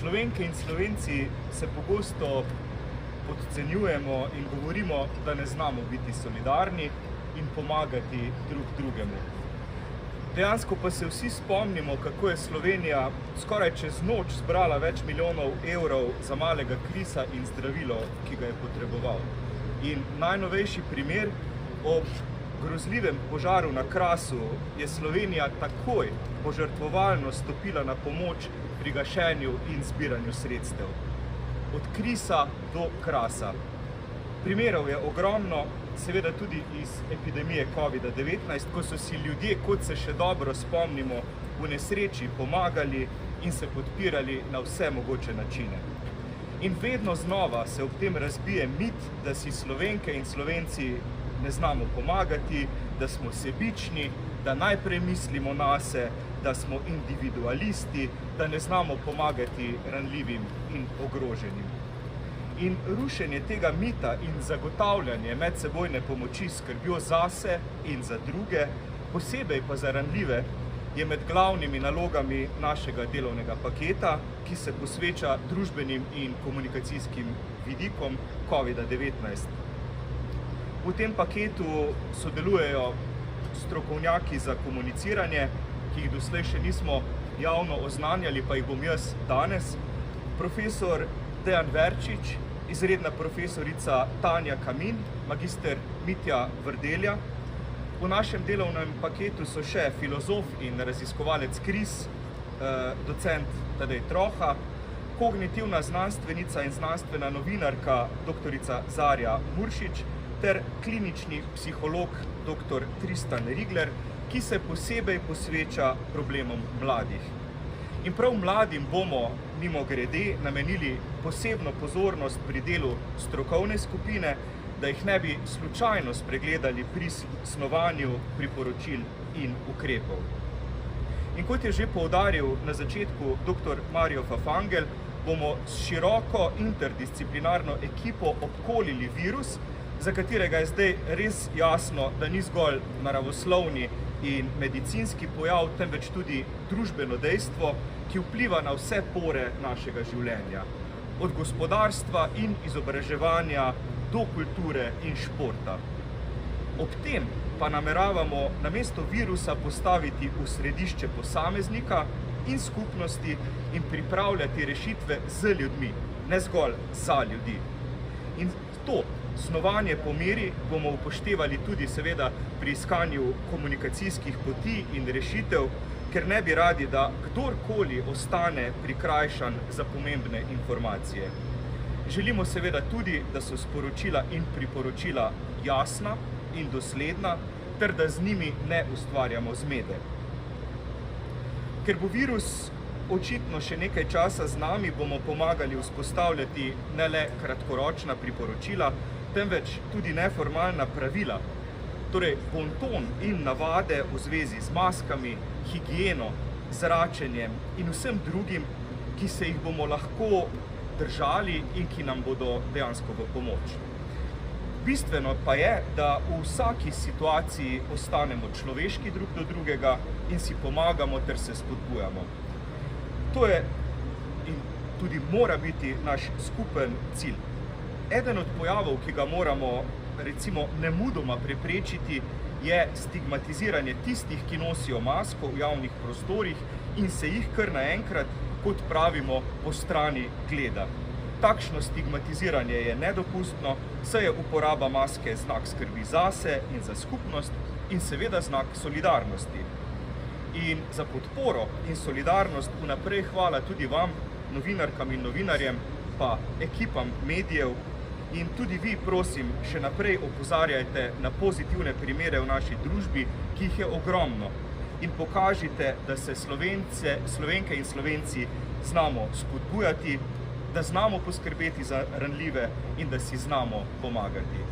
Slovenke in Slovenci se pogosto podcenjujemo in govorimo, da ne znamo biti solidarni in pomagati drug drugemu. Dejansko pa se vsi spomnimo, kako je Slovenija skoraj čez noč zbrala več milijonov evrov za malega Krisa in zdravilo, ki ga je potreboval. In najnovejši primer, ob grozljivem požaru na Krasu je Slovenija takoj požrtvovalno stopila na pomoč pri gašenju in zbiranju sredstev. Od Krisa do Krasa. Primerov je ogromno, seveda tudi iz epidemije COVID-19, ko so si ljudje, kot se še dobro spomnimo, v nesreči pomagali in se podpirali na vse mogoče načine. In vedno znova se ob tem razbije mit, da si Slovenke in Slovenci ne znamo pomagati, da smo sebični, da najprej mislimo nase, da smo individualisti, da ne znamo pomagati ranljivim in ogroženim. In rušenje tega mita in zagotavljanje medsebojne pomoči s skrbjo zase in za druge, posebej pa za ranljive, je med glavnimi nalogami našega delovnega paketa, ki se posveča družbenim in komunikacijskim vidikom COVID-19. V tem paketu sodelujejo strokovnjaki za komuniciranje, ki jih doslej še nismo javno oznanjali, pa jih bom jaz danes, profesor Dejan Verčič, izredna profesorica Tanja Kamin, magister Mitja Vrdelja. V našem delovnem paketu so še filozof in raziskovalec Kris, docent Tadej Troha, kognitivna znanstvenica in znanstvena novinarka doktorica Zarja Muršič ter klinični psiholog dr. Tristan Rigler, ki se posebej posveča problemom mladih. In prav mladim bomo, mimogrede, namenili posebno pozornost pri delu strokovne skupine, da jih ne bi slučajno spregledali pri snovanju priporočil in ukrepov. In kot je že poudaril na začetku dr. Mario Fafangel, bomo s široko interdisciplinarno ekipo obkolili virus, za katerega je zdaj res jasno, da ni zgolj naravoslovni in medicinski pojav, temveč tudi družbeno dejstvo, ki vpliva na vse pore našega življenja. Od gospodarstva in izobraževanja do kulture in športa. Ob tem pa nameravamo namesto virusa postaviti v središče posameznika in skupnosti in pripravljati rešitve z ljudmi, ne zgolj za ljudi. In to snovanje po meri bomo upoštevali tudi seveda pri iskanju komunikacijskih poti in rešitev, ker ne bi radi, da kdorkoli ostane prikrajšan za pomembne informacije. Želimo seveda tudi, da so sporočila in priporočila jasna in dosledna, ter da z njimi ne ustvarjamo zmede. Ker bo virus očitno še nekaj časa z nami, bomo pomagali vzpostavljati ne le kratkoročna priporočila, temveč tudi neformalna pravila, torej bonton in navade v zvezi z maskami, higieno, zračenjem in vsem drugim, ki se jih bomo lahko držali in ki nam bodo dejansko v pomoč. Bistveno pa je, da v vsaki situaciji ostanemo človeški drug do drugega in si pomagamo ter se spodbujamo. To je in tudi mora biti naš skupen cilj. Eden od pojavov, ki ga moramo recimo nemudoma preprečiti, je stigmatiziranje tistih, ki nosijo masko v javnih prostorih in se jih kar naenkrat, kot pravimo, po strani gleda. Takšno stigmatiziranje je nedopustno, saj je uporaba maske znak skrbi zase in za skupnost in seveda znak solidarnosti. In za podporo in solidarnost vnaprej hvala tudi vam, novinarkam in novinarjem, pa ekipam medijev. In tudi vi, prosim, še naprej opozarjajte na pozitivne primere v naši družbi, ki jih je ogromno. In pokažite, da se Slovenke in Slovenci znamo spodbujati, da znamo poskrbeti za ranljive in da si znamo pomagati.